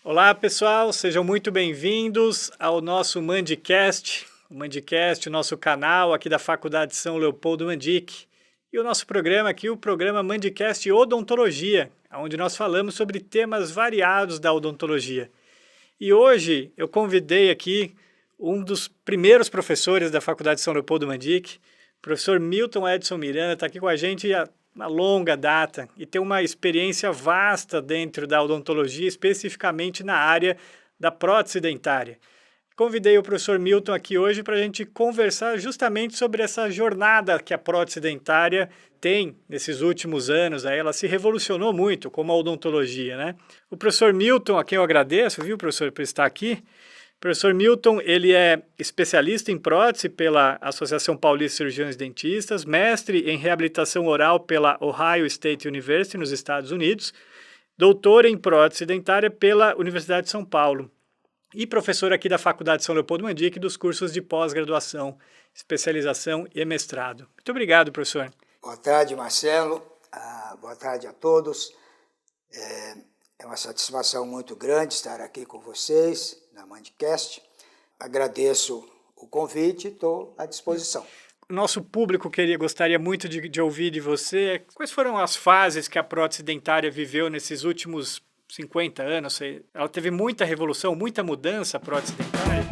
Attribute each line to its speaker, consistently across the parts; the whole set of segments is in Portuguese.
Speaker 1: Olá pessoal, sejam muito bem-vindos ao nosso Mandicast, o nosso canal aqui da Faculdade São Leopoldo Mandic. E o nosso programa aqui, o programa Mandicast Odontologia, onde nós falamos sobre temas variados da odontologia. E hoje eu convidei aqui um dos primeiros professores da Faculdade São Leopoldo Mandic, o professor Milton Edson Miranda, está aqui com a gente há uma longa data e tem uma experiência vasta dentro da odontologia, especificamente na área da prótese dentária. Convidei o professor Milton aqui hoje para a gente conversar justamente sobre essa jornada que a prótese dentária tem nesses últimos anos. Aí ela se revolucionou muito como a odontologia, né? O professor Milton, a quem eu agradeço, viu, professor, por estar aqui. O professor Milton, ele é especialista em prótese pela Associação Paulista de Cirurgiões Dentistas, mestre em reabilitação oral pela Ohio State University, nos Estados Unidos, doutor em prótese dentária pela Universidade de São Paulo e professor aqui da Faculdade São Leopoldo Mandic dos cursos de pós-graduação, especialização e mestrado. Muito obrigado, professor.
Speaker 2: Boa tarde, Marcelo. Boa tarde a todos. É uma satisfação muito grande estar aqui com vocês na Mandicast. Agradeço o convite e estou à disposição.
Speaker 1: O nosso público gostaria muito de ouvir de você. Quais foram as fases que a prótese dentária viveu nesses últimos 50 anos? Ela teve muita revolução, muita mudança, a prótese dentária?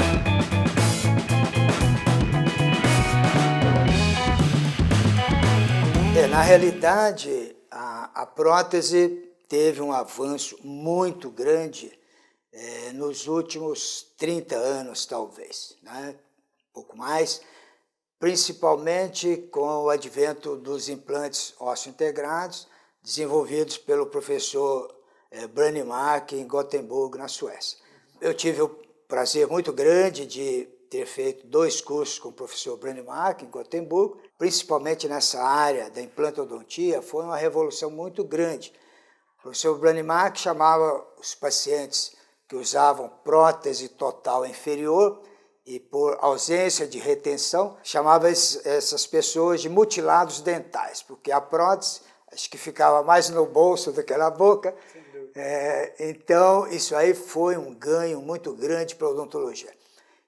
Speaker 2: Na realidade, a prótese teve um avanço muito grande nos últimos 30 anos, talvez, né? Um pouco mais, principalmente com o advento dos implantes ósseo-integrados, desenvolvidos pelo professor Brånemark em Gotemburgo, na Suécia. Eu tive o prazer muito grande de ter feito 2 cursos com o professor Brånemark em Gotemburgo, principalmente nessa área da implantodontia. Foi uma revolução muito grande. O professor Brånemark chamava os pacientes que usavam prótese total inferior e por ausência de retenção, chamava essas pessoas de mutilados dentais, porque a prótese acho que ficava mais no bolso do que na boca. Então, isso aí foi um ganho muito grande para a odontologia.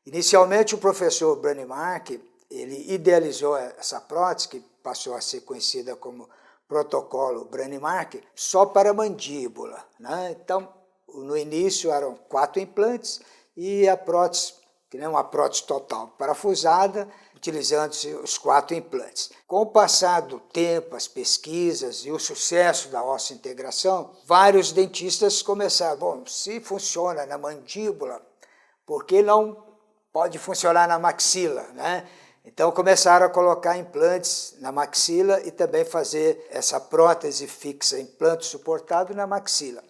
Speaker 2: Inicialmente, o professor Brånemark, ele idealizou essa prótese, que passou a ser conhecida como protocolo Brånemark, só para a mandíbula, né? Então, no início eram 4 implantes e a prótese, que não é uma prótese total, parafusada, utilizando-se os 4 implantes. Com o passar do tempo, as pesquisas e o sucesso da ósseo-integração, vários dentistas começaram, bom, se funciona na mandíbula, por que não pode funcionar na maxila, né? Então começaram a colocar implantes na maxila e também fazer essa prótese fixa, implante suportado na maxila.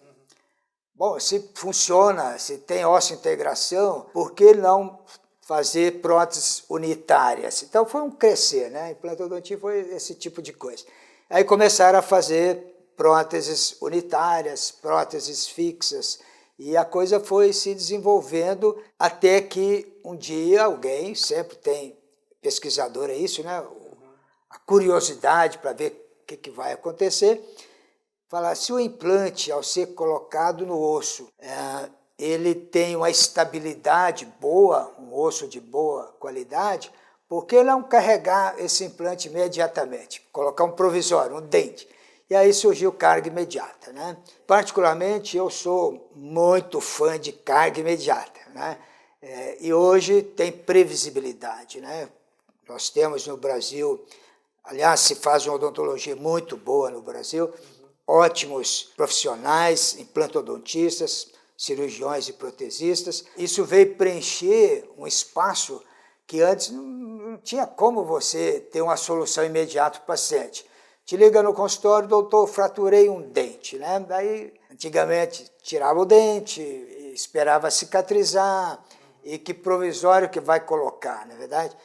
Speaker 2: Bom, se funciona, se tem ósseo-integração, por que não fazer próteses unitárias? Então foi um crescer, né? Implantodontia foi esse tipo de coisa. Aí começaram a fazer próteses unitárias, próteses fixas, e a coisa foi se desenvolvendo até que um dia alguém, sempre tem pesquisador, é isso, né? A curiosidade para ver o que vai acontecer, falar, se o implante, ao ser colocado no osso, ele tem uma estabilidade boa, um osso de boa qualidade, por que não carregar esse implante imediatamente? Colocar um provisório, um dente. E aí surgiu carga imediata, né? Particularmente, eu sou muito fã de carga imediata, né? E hoje tem previsibilidade, né? Nós temos no Brasil, aliás, se faz uma odontologia muito boa no Brasil, ótimos profissionais, implantodontistas, cirurgiões e protesistas. Isso veio preencher um espaço que antes não tinha como você ter uma solução imediata para o paciente. Te liga no consultório, doutor, fraturei um dente, né? Daí, antigamente, tirava o dente, esperava cicatrizar, e que provisório que vai colocar, não é verdade?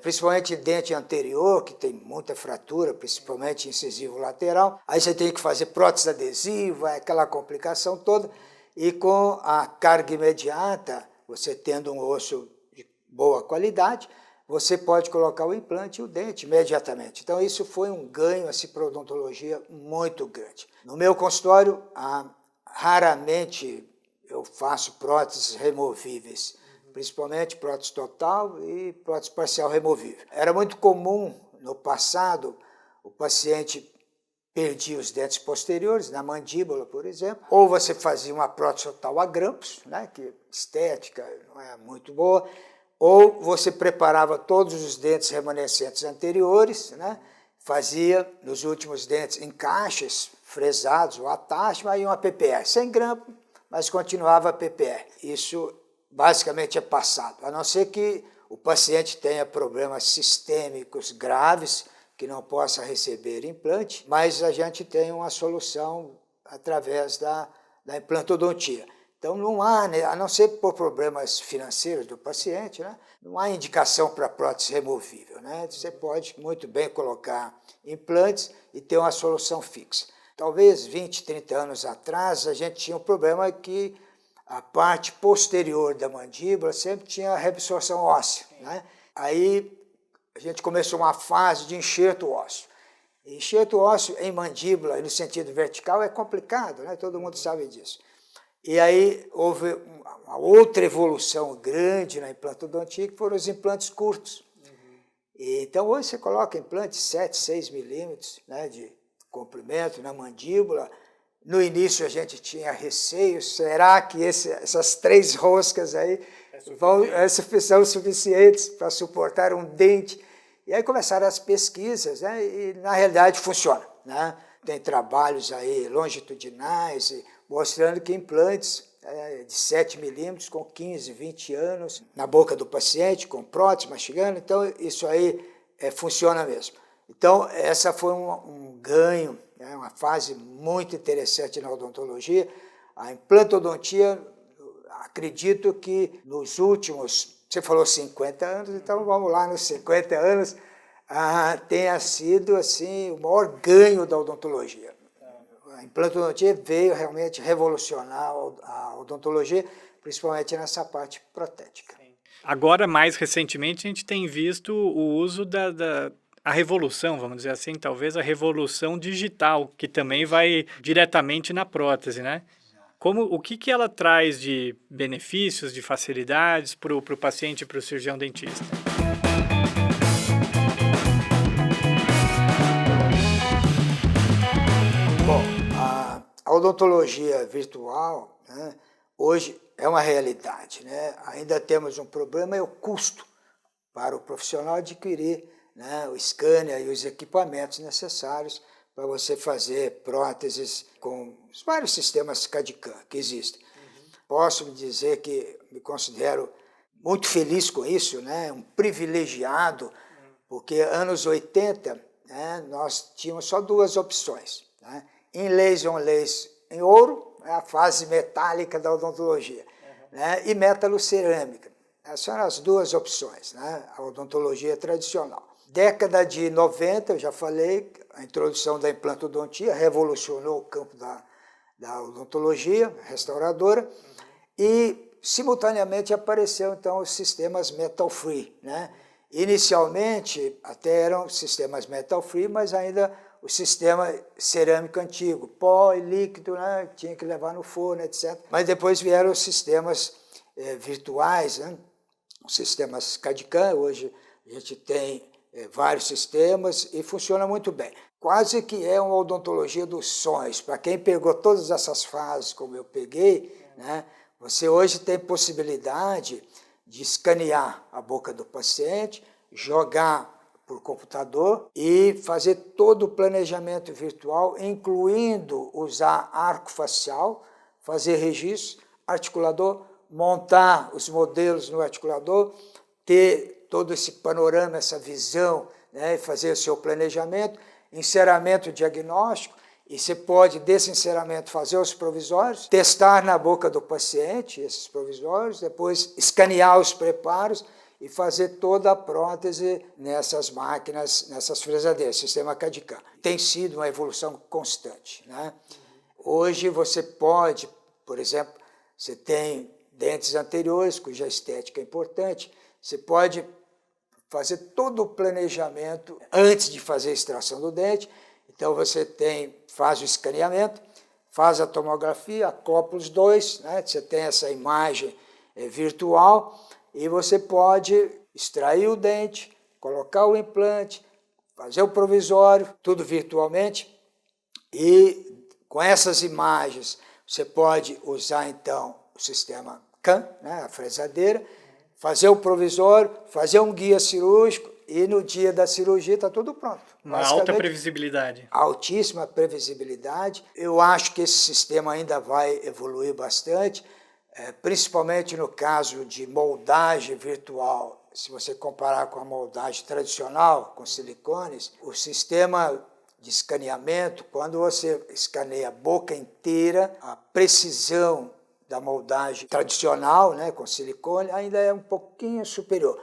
Speaker 2: Principalmente dente anterior, que tem muita fratura, principalmente incisivo lateral. Aí você tem que fazer prótese adesiva, aquela complicação toda. E com a carga imediata, você tendo um osso de boa qualidade, você pode colocar o implante e o dente imediatamente. Então, isso foi um ganho assim, para a odontologia muito grande. No meu consultório, raramente eu faço próteses removíveis, principalmente prótese total e prótese parcial removível. Era muito comum, no passado, o paciente perdia os dentes posteriores, na mandíbula, por exemplo, ou você fazia uma prótese total a grampos, né, que estética não é muito boa, ou você preparava todos os dentes remanescentes anteriores, né, fazia nos últimos dentes encaixes fresados ou attache, aí uma PPR, sem grampo, mas continuava a PPR. Isso basicamente é passado, a não ser que o paciente tenha problemas sistêmicos graves, que não possa receber implante, mas a gente tem uma solução através da implantodontia. Então não há, né, a não ser por problemas financeiros do paciente, né, não há indicação para prótese removível, né? Você pode muito bem colocar implantes e ter uma solução fixa. Talvez 20, 30 anos atrás a gente tinha um problema que a parte posterior da mandíbula sempre tinha reabsorção óssea, né? Aí a gente começou uma fase de enxerto ósseo. Enxerto ósseo em mandíbula, no sentido vertical, é complicado, né? Todo mundo sabe disso. E aí houve uma outra evolução grande na implantodontia, que foram os implantes curtos. Então hoje você coloca implantes 7, 6 milímetros, né, de comprimento na mandíbula. No início a gente tinha receio, será que essas 3 roscas aí são suficientes para suportar um dente? E aí começaram as pesquisas, né, e na realidade funciona, né? Tem trabalhos aí longitudinais mostrando que implantes de 7 milímetros com 15, 20 anos na boca do paciente, com prótese, mastigando, então isso aí funciona mesmo. Então essa foi um ganho, né, uma fase muito interessante na odontologia. A implantodontia, acredito que nos últimos, você falou 50 anos, então vamos lá, nos 50 anos, tenha sido assim, o maior ganho da odontologia. A implantodontia veio realmente revolucionar a odontologia, principalmente nessa parte protética.
Speaker 1: Agora, mais recentemente, a gente tem visto o uso a revolução, vamos dizer assim, talvez a revolução digital, que também vai diretamente na prótese, né? O que ela traz de benefícios, de facilidades para o paciente e para o cirurgião dentista?
Speaker 2: Bom, a odontologia virtual, né, hoje é uma realidade, né? Ainda temos um problema, é o custo para o profissional adquirir, né, o scanner e os equipamentos necessários para você fazer próteses com os vários sistemas CAD/CAM que existem. Posso dizer que me considero muito feliz com isso, né, um privilegiado, porque anos 80, né, nós tínhamos só 2 opções, né? Inlays on-lays em ouro, é a fase metálica da odontologia, né, e metalocerâmica. Essas eram as 2 opções, né, a odontologia tradicional. Década de 90, eu já falei, a introdução da implantodontia revolucionou o campo da odontologia restauradora e, simultaneamente, apareceu então os sistemas metal-free, né? Inicialmente, até eram sistemas metal-free, mas ainda o sistema cerâmico antigo, pó e líquido, né, tinha que levar no forno, etc. Mas depois vieram os sistemas virtuais, né, os sistemas CAD/CAM. Hoje a gente tem vários sistemas e funciona muito bem. Quase que é uma odontologia dos sonhos. Para quem pegou todas essas fases, como eu peguei, né, você hoje tem possibilidade de escanear a boca do paciente, jogar por computador e fazer todo o planejamento virtual, incluindo usar arco facial, fazer registro, articulador, montar os modelos no articulador, ter todo esse panorama, essa visão, né, fazer o seu planejamento, enceramento diagnóstico, e você pode, desse enceramento, fazer os provisórios, testar na boca do paciente esses provisórios, depois escanear os preparos e fazer toda a prótese nessas máquinas, nessas fresadeiras, sistema CAD/CAM. Tem sido uma evolução constante, né? Hoje você pode, por exemplo, você tem dentes anteriores, cuja estética é importante, você pode fazer todo o planejamento antes de fazer a extração do dente. Então você faz o escaneamento, faz a tomografia, acopla os dois, né? Você tem essa imagem virtual e você pode extrair o dente, colocar o implante, fazer o provisório, tudo virtualmente. E com essas imagens você pode usar então o sistema CAM, né? A fresadeira, fazer o provisório, fazer um guia cirúrgico e no dia da cirurgia está tudo pronto.
Speaker 1: Uma alta previsibilidade.
Speaker 2: Altíssima previsibilidade. Eu acho que esse sistema ainda vai evoluir bastante, principalmente no caso de moldagem virtual. Se você comparar com a moldagem tradicional, com silicones, o sistema de escaneamento, quando você escaneia a boca inteira, a precisão da moldagem tradicional, né, com silicone, ainda é um pouquinho superior.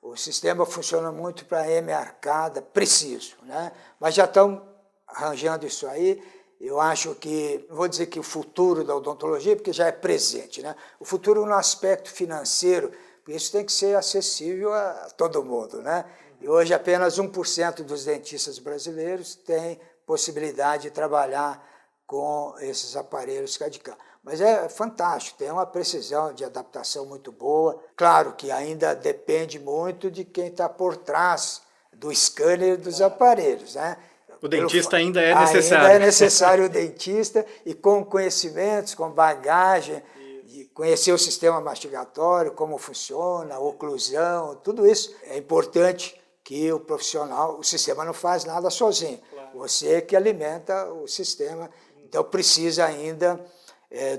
Speaker 2: O sistema funciona muito para M-arcada, preciso, né? Mas já estão arranjando isso aí. Eu acho que, não vou dizer que o futuro da odontologia, porque já é presente, né? O futuro no aspecto financeiro, porque isso tem que ser acessível a todo mundo, né? E hoje apenas 1% dos dentistas brasileiros têm possibilidade de trabalhar com esses aparelhos CAD/CAM. Mas é fantástico, tem uma precisão de adaptação muito boa. Claro que ainda depende muito de quem está por trás do scanner dos aparelhos, né?
Speaker 1: O dentista ainda é necessário.
Speaker 2: Ainda é necessário o dentista e com conhecimentos, com bagagem, de conhecer o sistema mastigatório, como funciona, a oclusão, tudo isso é importante que o profissional, o sistema não faz nada sozinho. Claro. Você que alimenta o sistema, então precisa ainda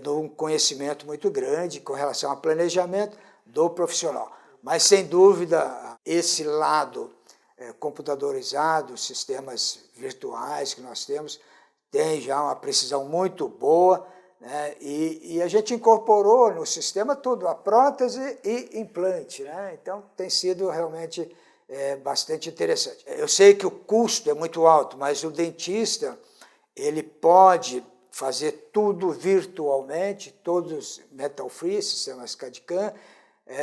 Speaker 2: de um conhecimento muito grande com relação ao planejamento do profissional. Mas, sem dúvida, esse lado computadorizado, sistemas virtuais que nós temos, tem já uma precisão muito boa, né? E a gente incorporou no sistema tudo, a prótese e implante, né? Então, tem sido realmente bastante interessante. Eu sei que o custo é muito alto, mas o dentista ele pode fazer tudo virtualmente, todos metal-free, sistemas CAD/CAM,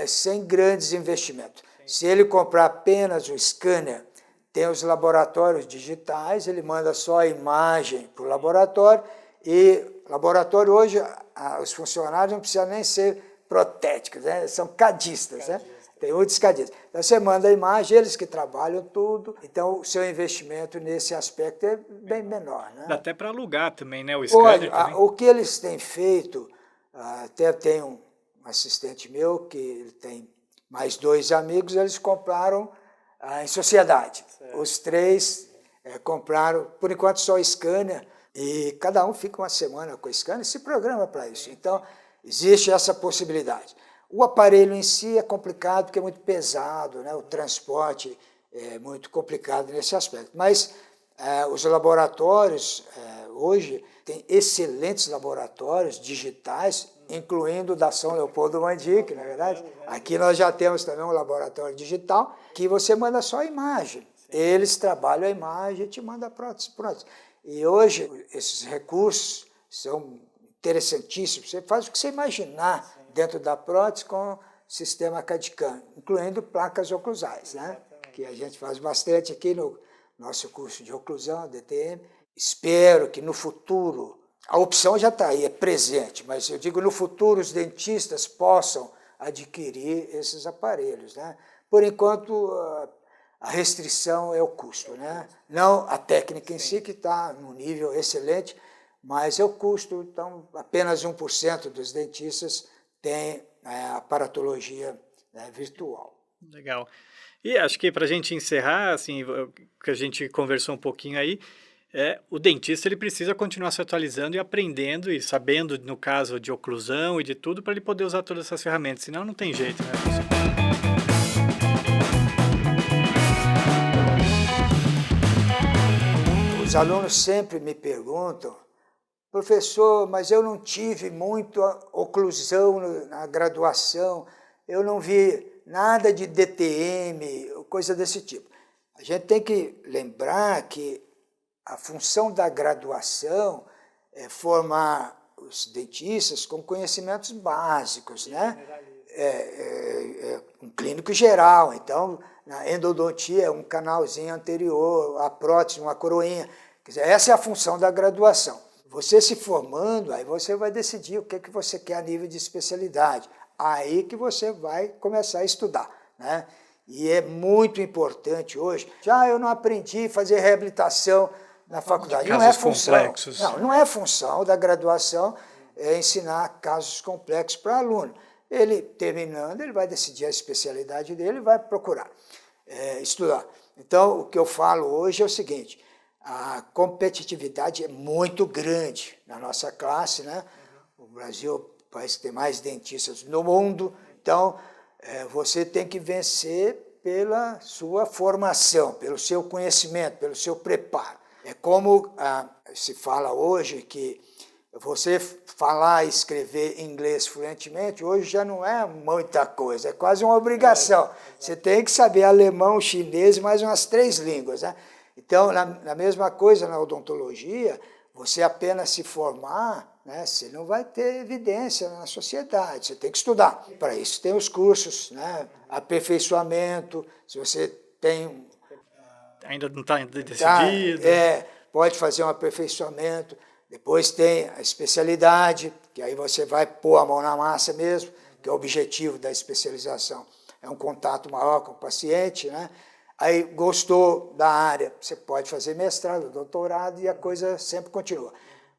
Speaker 2: sem grandes investimentos. Sim. Se ele comprar apenas o scanner, tem os laboratórios digitais, ele manda só a imagem para o laboratório, e laboratório hoje, os funcionários não precisam nem ser protéticos, né? São cadistas, né? Tem muitos cadistas. Então você manda a imagem, eles que trabalham tudo, então o seu investimento nesse aspecto é bem menor, né?
Speaker 1: Dá até para alugar também, né? O scanner também.
Speaker 2: O que eles têm feito, até tem um assistente meu, que ele tem mais 2 amigos, eles compraram em sociedade. Certo. Os 3 compraram, por enquanto, só scanner, e cada um fica uma semana com o scanner e se programa para isso. Então, existe essa possibilidade. O aparelho em si é complicado porque é muito pesado, né? O transporte é muito complicado nesse aspecto. Mas os laboratórios, hoje, tem excelentes laboratórios digitais, incluindo o da São Leopoldo Mandic, na verdade. Aqui nós já temos também um laboratório digital, que você manda só a imagem. Eles trabalham a imagem e te mandam a prótese. E hoje, esses recursos são interessantíssimos. Você faz o que você imaginar dentro da prótese com sistema CAD/CAM, incluindo placas oclusais, né? Que a gente faz bastante aqui no nosso curso de oclusão, DTM. Espero que no futuro, a opção já está aí, é presente, mas eu digo no futuro os dentistas possam adquirir esses aparelhos, né? Por enquanto, a restrição é o custo, né? Não a técnica em si, que está num nível excelente, mas é o custo. Então, apenas 1% dos dentistas tem a aparatologia virtual.
Speaker 1: Legal. E acho que para a gente encerrar, assim, que a gente conversou um pouquinho aí, o dentista ele precisa continuar se atualizando e aprendendo e sabendo, no caso de oclusão e de tudo, para ele poder usar todas essas ferramentas, senão não tem jeito, né, professor?
Speaker 2: Os alunos sempre me perguntam: professor, mas eu não tive muito oclusão na graduação, eu não vi nada de DTM, coisa desse tipo. A gente tem que lembrar que a função da graduação é formar os dentistas com conhecimentos básicos, né? Um clínico geral. Então, na endodontia é um canalzinho anterior, a prótese, uma coroinha. Quer dizer, essa é a função da graduação. Você se formando, aí você vai decidir o que você quer a nível de especialidade. Aí que você vai começar a estudar, né? E é muito importante hoje. Já eu não aprendi a fazer reabilitação na faculdade. Não é função. Complexos. Não é função da graduação ensinar casos complexos para aluno. Ele, terminando, ele vai decidir a especialidade dele e vai procurar estudar. Então, o que eu falo hoje é o seguinte, a competitividade é muito grande na nossa classe, né? O Brasil é o país que tem mais dentistas no mundo, então você tem que vencer pela sua formação, pelo seu conhecimento, pelo seu preparo. É como se fala hoje que você falar e escrever inglês fluentemente, hoje já não é muita coisa, é quase uma obrigação. Você tem que saber alemão, chinês e mais umas 3 línguas, né? Então, na mesma coisa na odontologia, você apenas se formar, né, você não vai ter evidência na sociedade, você tem que estudar. Para isso tem os cursos, né, aperfeiçoamento, se você tem...
Speaker 1: Ainda não está decidido.
Speaker 2: Pode fazer um aperfeiçoamento. Depois tem a especialidade, que aí você vai pôr a mão na massa mesmo, que é o objetivo da especialização. É um contato maior com o paciente, né? Aí gostou da área, você pode fazer mestrado, doutorado e a coisa sempre continua.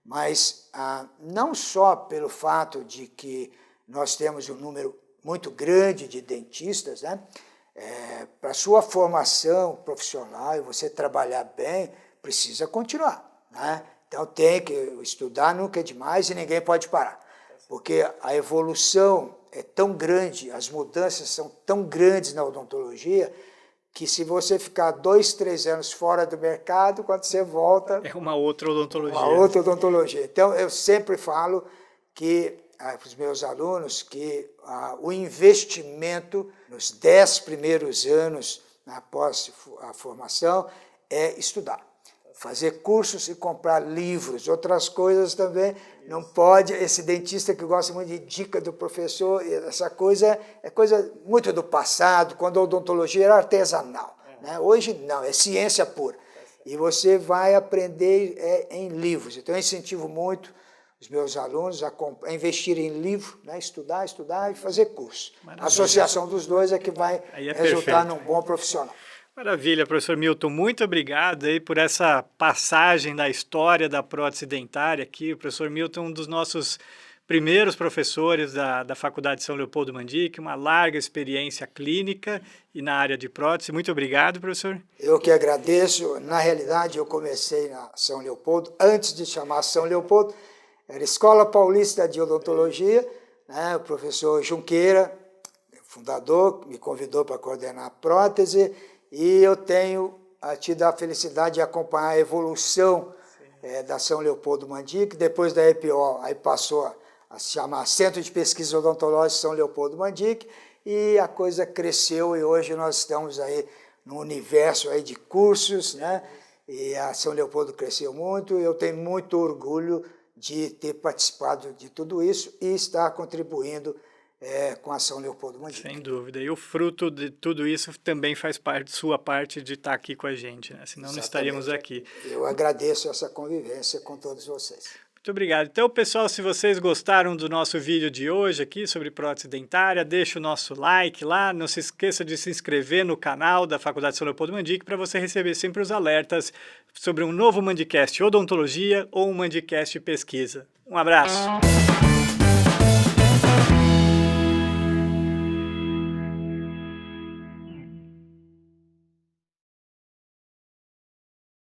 Speaker 2: Mas não só pelo fato de que nós temos um número muito grande de dentistas, né? Para a sua formação profissional e você trabalhar bem, precisa continuar, né? Então tem que estudar, nunca é demais e ninguém pode parar, porque a evolução é tão grande, as mudanças são tão grandes na odontologia, que se você ficar 2, 3 anos fora do mercado, quando você volta...
Speaker 1: É uma outra odontologia.
Speaker 2: Uma outra odontologia. Então eu sempre falo que, para os meus alunos, que o investimento nos 10 primeiros anos após a formação é estudar. Fazer cursos e comprar livros, outras coisas também, não pode, esse dentista que gosta muito de dica do professor, essa coisa é coisa muito do passado, quando a odontologia era artesanal, né? Hoje não, é ciência pura, e você vai aprender em livros. Então eu incentivo muito os meus alunos a investir em livro, né? Estudar e fazer curso. Maravilha. A associação dos dois é que vai resultar num bom profissional.
Speaker 1: Maravilha, professor Milton, muito obrigado aí por essa passagem da história da prótese dentária aqui. O professor Milton é um dos nossos primeiros professores da Faculdade de São Leopoldo Mandic, uma larga experiência clínica e na área de prótese. Muito obrigado, professor.
Speaker 2: Eu que agradeço. Na realidade, eu comecei na São Leopoldo, antes de chamar São Leopoldo, era Escola Paulista de Odontologia, né? O professor Junqueira, fundador, me convidou para coordenar a prótese, e eu tenho tido a felicidade de acompanhar a evolução da São Leopoldo Mandic. Depois da EPO, aí passou a se chamar Centro de Pesquisa Odontológica São Leopoldo Mandic, e a coisa cresceu e hoje nós estamos aí no universo aí de cursos, né? E a São Leopoldo cresceu muito, e eu tenho muito orgulho de ter participado de tudo isso e estar contribuindo com a São Leopoldo Mandic.
Speaker 1: Sem dúvida. E o fruto de tudo isso também faz parte, sua parte, de estar aqui com a gente, né? Senão não estaríamos aqui.
Speaker 2: Eu agradeço essa convivência com todos vocês.
Speaker 1: Muito obrigado. Então, pessoal, se vocês gostaram do nosso vídeo de hoje aqui sobre prótese dentária, deixa o nosso like lá, não se esqueça de se inscrever no canal da Faculdade de São Leopoldo Mandic para você receber sempre os alertas sobre um novo Mandicast Odontologia ou um Mandicast Pesquisa. Um abraço!